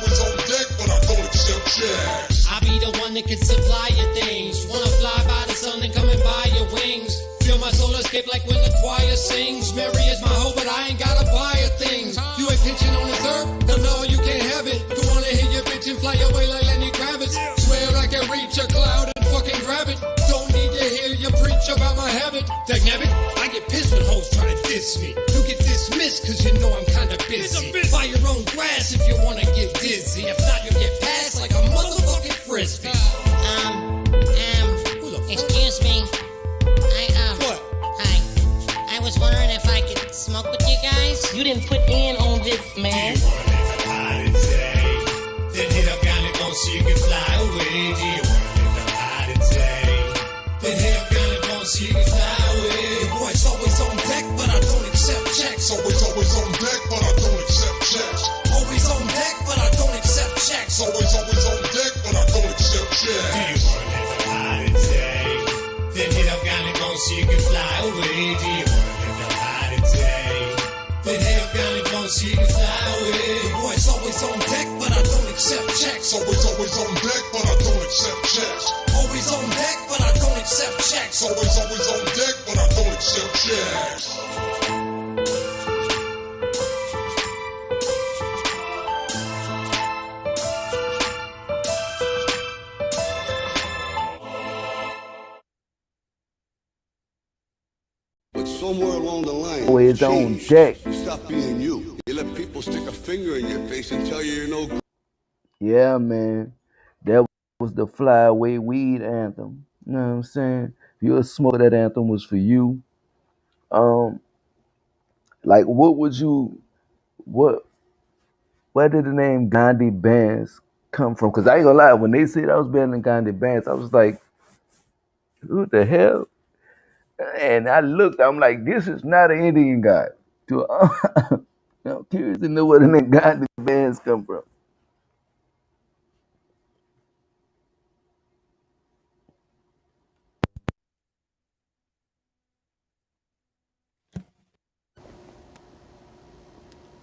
deck, but I don't accept checks. I be the one that can supply your things. Wanna fly by the sun and come and buy your wings. Feel my soul escape like when the choir sings. Mary is my hope, but I ain't gotta buy a thing. You ain't pitching on this earth, no, you can't have it. Don't wanna hear your bitch and fly away like Lenny Kravitz. Swear I can reach a cloud and fucking grab it. Don't need to hear you preach about my habit. Dynamic, I get pissed when hoes try to diss me. You get dismissed cause you know I'm kinda busy. Buy your own grass if you wanna get dizzy. If not, you get passed like a motherfucking frisbee. Excuse me. What? Hi. I was wondering if I could smoke with you guys. You didn't put in on this, man. Do you wanna live a holiday? Then hit up Ghandi Phone Always on deck, but I don't accept checks. Always on deck, but I don't accept checks. Always on deck, but I don't accept checks. Do you wanna live a high today? Then hit up Ghandi Bonez so you can fly away. Do you wanna live a high today? Then hit up Ghandi Bonez so you can fly away. The boy's always on deck, but I don't accept checks. Always on deck, but I don't accept checks. Always on deck, but I don't accept checks. Always on deck, but I don't accept checks. But somewhere along the line, Always on changed. deck. You stop being you. You let people stick a finger in your face and tell you you're no good. Yeah, man. That was the Flyway Weed anthem. You know what I'm saying? If you a smoke, that anthem was for you. Like what would you what where did the name Ghandi Bonez come from? Cause I ain't gonna lie, when they said I was better than Ghandi Bonez, I was like, who the hell? And I looked, I'm like, this is not an Indian guy. To I'm curious to know where the name Ghandi Bonez come from.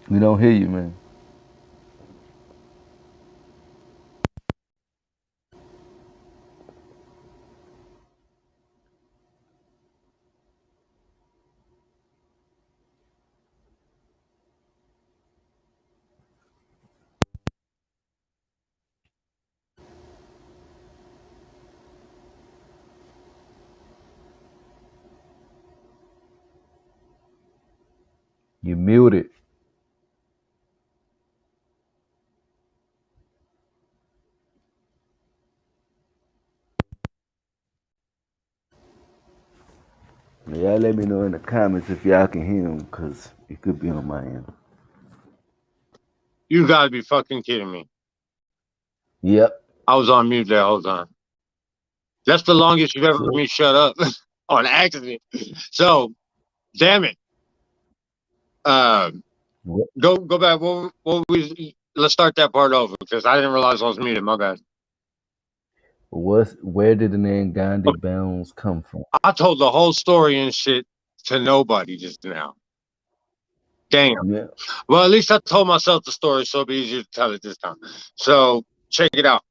We don't hear you, man. You muted. Y'all let me know in the comments if y'all can hear him, cause it could be on my end. You gotta be fucking kidding me. Yep. I was on mute there whole time. That's the longest you've ever So, heard me shut up on accident. So, damn it. what, Go back. Let's start that part over because I didn't realize I was muted. My bad. where did the name Ghandi Bonez come from? I told the whole story and shit to nobody just now. Damn. Yeah. Well, at least I told myself the story, so it'll be easier to tell it this time. So check it out.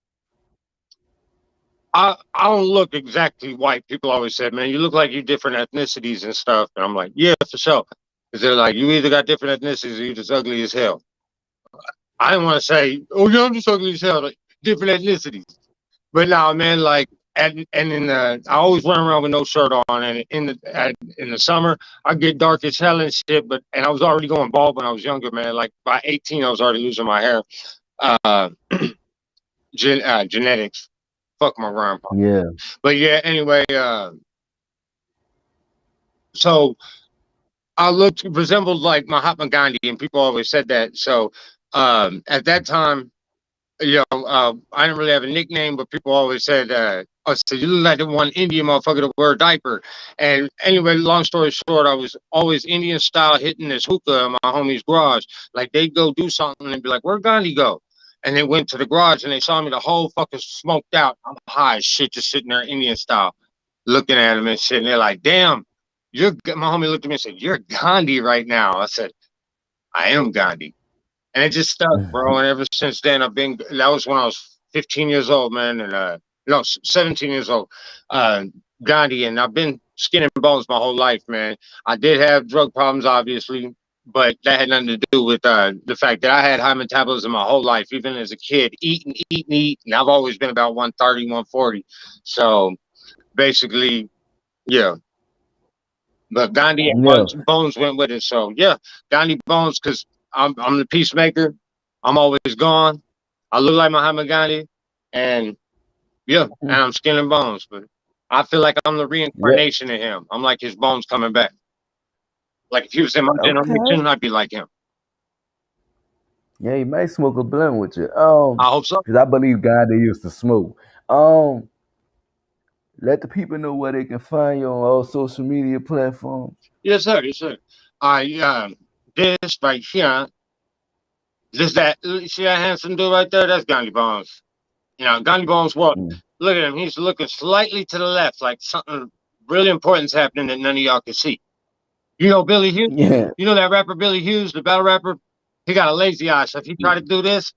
I don't look exactly white. People always said, "Man, you look like you different ethnicities and stuff." And I'm like, "Yeah, for sure." Because they're like, "You either got different ethnicities or you just ugly as hell." I didn't want to say, "Oh yeah, I'm just ugly as hell." Like, different ethnicities. But now, man, like, and in the, I always run around with no shirt on, and in the summer, I get dark as hell and shit. But I was already going bald when I was younger, man. Like by 18, I was already losing my hair. Uh, genetics. Fuck my grandpa. Yeah. But yeah, anyway, so I resembled like Mahatma Gandhi, and people always said that. So at that time, I didn't really have a nickname, but people always said, "Oh, so you look like the one Indian motherfucker to wear a diaper." And anyway, long story short, I was always Indian style hitting this hookah in my homie's garage. Like they'd go do something and be like, "Where'd Gandhi go?" And they went to the garage and they saw me the whole fucking smoked out. I'm high as shit, just sitting there Indian style, looking at him and shit. And they're like, "Damn, my homie looked at me and said, "You're Gandhi right now." I said, "I am Gandhi." And it just stuck, bro. And ever since then, that was when I was 15 years old, man. And, no, 17 years old, Gandhi. And I've been skin and bones my whole life, man. I did have drug problems, obviously, but that had nothing to do with the fact that I had high metabolism my whole life, even as a kid, eat and eat and eat. And I've always been about 130, 140. So basically, yeah. But Gandhi and Yeah. Bones went with it. So yeah, Gandhi Bones, because I'm the peacemaker. I'm always gone. I look like Muhammad Gandhi, and yeah, and I'm skin and bones. But I feel like I'm the Yeah. reincarnation of him. I'm like his bones coming back. Like if he was in my Okay. generation, I'd be like him. Yeah, he might smoke a blunt with you. I hope so. Cause I believe Ghandi used to smoke. Let the people know where they can find you on all social media platforms. Yes, sir. Yes, sir. I this right here, that, see that handsome dude right there? That's Ghandi Bonez. You know, Ghandi Bonez World. Mm. Look at him. He's looking slightly to the left, like something really important's happening that none of y'all can see. You know Billy Hughes? Yeah. You know that rapper Billy Hughes, the battle rapper? He got a lazy eye, so if he tried to do this,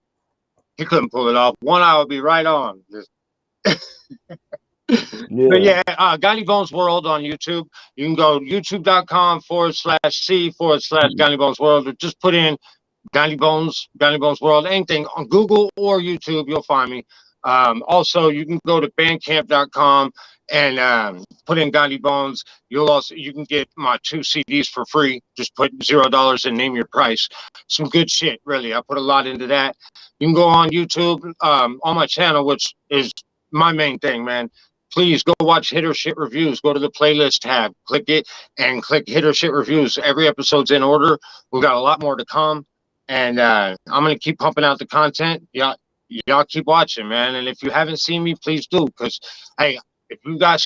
he couldn't pull it off. One eye would be right on. But Yeah. yeah, Ghandi Bonez World on YouTube. You can go youtube.com/C/Ghandi Bonez World, or just put in Ghandi Bonez World, anything on Google or YouTube, you'll find me. Also, you can go to bandcamp.com and put in Ghandi Bonez. You can get my 2 CDs for free. Just put $0 and name your price. Some good shit, really. I put a lot into that. You can go on YouTube, on my channel, which is my main thing, man. Please go watch Hit or Shit Reviews. Go to the playlist tab, click it, and click Hit or Shit Reviews. Every episode's in order. We've got a lot more to come. And I'm going to keep pumping out the content. Y'all keep watching, man. And if you haven't seen me, please do. Because, hey, if you got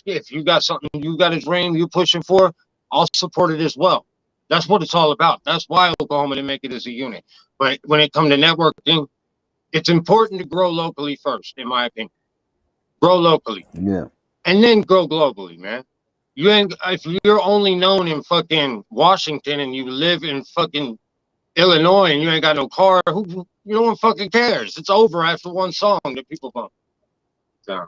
something, you got a dream you're pushing for, I'll support it as well. That's what it's all about. That's why Oklahoma didn't make it as a unit. But when it comes to networking, it's important to grow locally first, in my opinion. Grow locally. Yeah. And then grow globally, man. If you're only known in fucking Washington and you live in fucking Illinois and you ain't got no car, no one fucking cares. It's over after one song that people bump. So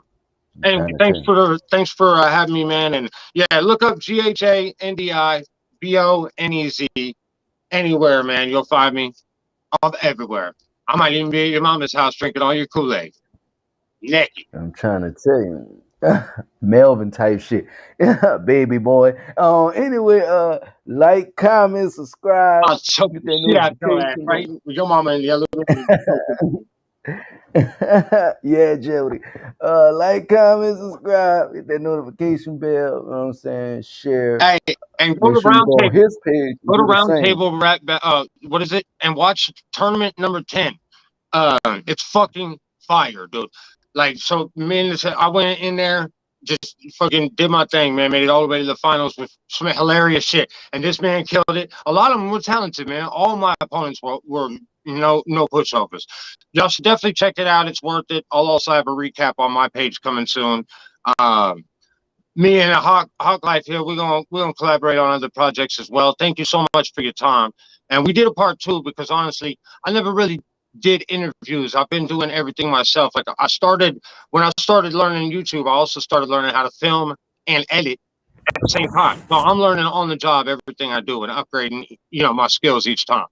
anyway, thanks for having me, man. And yeah, look up GHANDIBONEZ anywhere, man. You'll find me. I'm everywhere. I might even be at your mama's house drinking all your Kool-Aid. Naked. I'm trying to tell you. Melvin type shit. Baby boy. Anyway, like, comment, subscribe. I'll choke Get the shit out of your ass, right? With your mama in the other room. Yeah, Jody. Like, comment, subscribe, hit that notification bell. You know what I'm saying? Share. Hey, and go Make to sure you Round go on Table. his page. Go to Do the Round same. Table what is it? And watch tournament number 10. It's fucking fire, dude. Like, so I went in there, just fucking did my thing, man. Made it all the way to the finals with some hilarious shit. And this man killed it. A lot of them were talented, man. All my opponents were no pushovers. Y'all should definitely check it out. It's worth it. I'll also have a recap on my page coming soon. Me and Hawk Life here, we're gonna collaborate on other projects as well. Thank you so much for your time. And we did a part 2 because honestly, I never really did interviews. I've been doing everything myself. Like when I started learning YouTube, I also started learning how to film and edit at the same time. So I'm learning on the job everything I do and upgrading, my skills each time.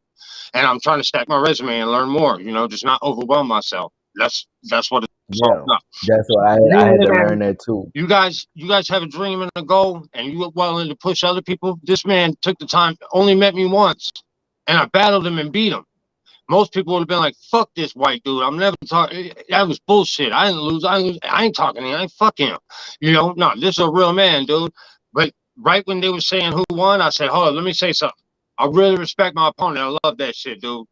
And I'm trying to stack my resume and learn more, just not overwhelm myself. That's what it's all about. That's what I had to learn that too. You guys have a dream and a goal, and you were willing to push other people. This man took the time, only met me once, and I battled him and beat him. Most people would have been like, fuck this white dude. I'm never talking. That was bullshit. I didn't lose. I ain't talking to him. I ain't fucking him. No, this is a real man, dude. But right when they were saying who won, I said, hold on, let me say something. I really respect my opponent. I love that shit, dude.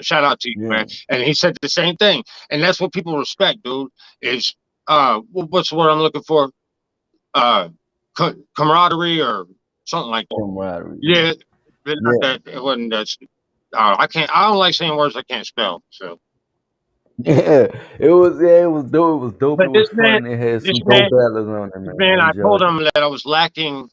Shout out to you, man. And he said the same thing. And that's what people respect, dude, is, what's the word I'm looking for? Camaraderie or something like that. Camaraderie. Yeah. It wasn't that. I don't like saying words I can't spell. So yeah, it was dope. It was dope. But it was fun. It had some dope battles on it, man. I told him that I was lacking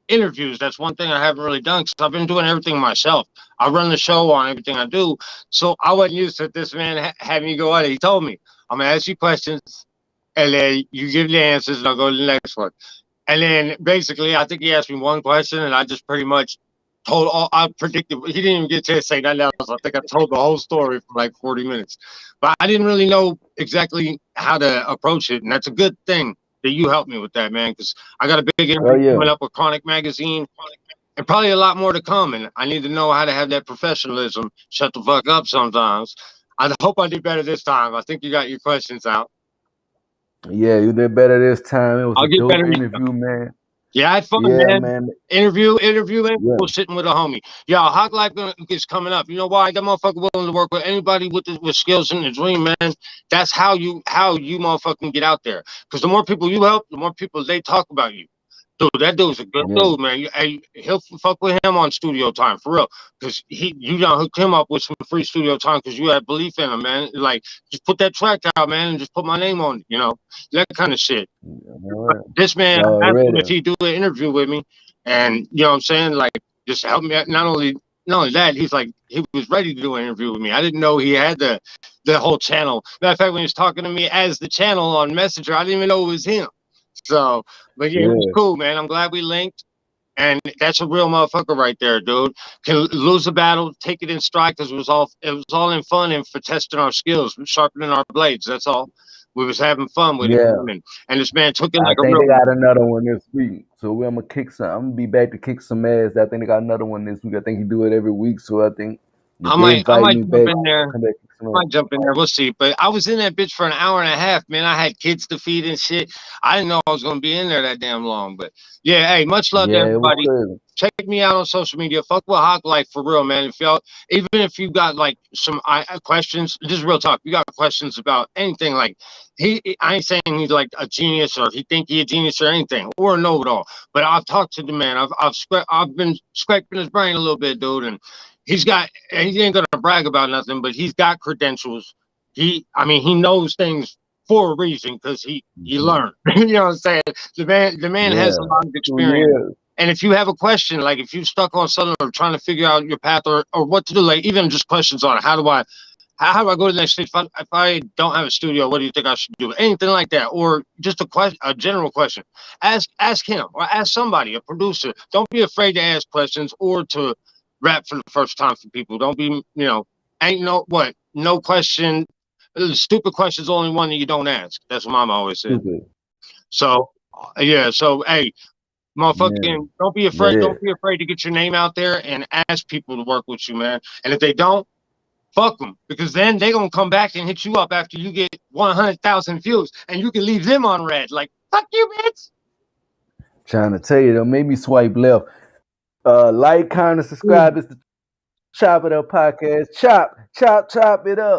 interviews. That's one thing I haven't really done because I've been doing everything myself. I run the show on everything I do. So I wasn't used to this man had me go at it. He told me, I'm gonna ask you questions and then you give the answers and I'll go to the next one. And then basically I think he asked me one question and I just pretty much I predicted. He didn't even get to say nothing else. I think I told the whole story for like 40 minutes. But I didn't really know exactly how to approach it. And that's a good thing that you helped me with that, man, because I got a big interview coming up with Chronic Magazine and probably a lot more to come. And I need to know how to have that professionalism. Shut the fuck up sometimes. I hope I did better this time. I think you got your questions out. Yeah, you did better this time. It was a dope interview, man. Yeah, I had fun, man. Interview, and sitting with a homie. Yeah, Hawk Life is coming up. You know why? That motherfucker willing to work with anybody with skills in the dream, man. That's how you motherfucking get out there. Because the more people you help, the more people they talk about you. Dude, that dude's a good Yeah, dude, man. Hey, he'll fuck with him on studio time for real, because you done hooked him up with some free studio time because you had belief in him, man. Like, just put that track out, man, and just put my name on it, that kind of shit. all right. This man, I asked him Already. if he'd do an interview with me, and you know what I'm saying, like, just help me out. Not only that, he's like, he was ready to do an interview with me. I didn't know he had the whole channel. Matter of fact, when he was talking to me as the channel on Messenger, I didn't even know it was him. So, but yeah, it was Yeah, cool, man. I'm glad we linked. And that's a real motherfucker right there, dude. Can lose a battle, take it in stride, because it was all in fun and for testing our skills, sharpening our blades. That's all. We was having fun with it, yeah. man. And this man took it I like a think real they got man. another one this week. So I'm gonna kick some. I'm gonna be back to kick some ass. I think they got another one this week. I think he do it every week. So I think I if they might, I invite might me jump back, in there. come back kick some ass. Might jump in there. We'll see. But I was in that bitch for an hour and a half, man. I had kids to feed and shit. I didn't know I was gonna be in there that damn long. But yeah, hey, much love to Yeah, it was everybody. crazy. Check me out on social media. Fuck with Hawk Life for real, man. If y'all, even if you got like some questions, just real talk. You got questions about anything, like I ain't saying he's like a genius or he think he a genius or anything or a know-it-all. But I've talked to the man. I've been scraping his brain a little bit, dude, and he ain't gonna brag about nothing, but he's got credentials. I mean, he knows things for a reason because he Mhm. learned. You know what I'm saying? The man has Yeah, a lot of 2 years. experience. And if you have a question, like if you're stuck on something or trying to figure out your path or what to do, like even just questions on how do I go to the next stage? If I don't have a studio, what do you think I should do? Anything like that, or just a general question. Ask him or ask somebody, a producer. Don't be afraid to ask questions or to rap for the first time for people. Don't be, ain't no question. Stupid question is the only one that you don't ask. That's what Mama always said. Stupid. So yeah, so hey, Yeah, motherfucking, don't be that afraid. it. Don't be afraid to get your name out there and ask people to work with you, man. And if they don't, fuck them, because then they gonna come back and hit you up after you get 100,000 views, and you can leave them on red. Like fuck you, bitch. Trying to tell you, though, maybe swipe left. Like, comment, subscribe. It's the Chop It Up Podcast. Chop, chop, chop it up.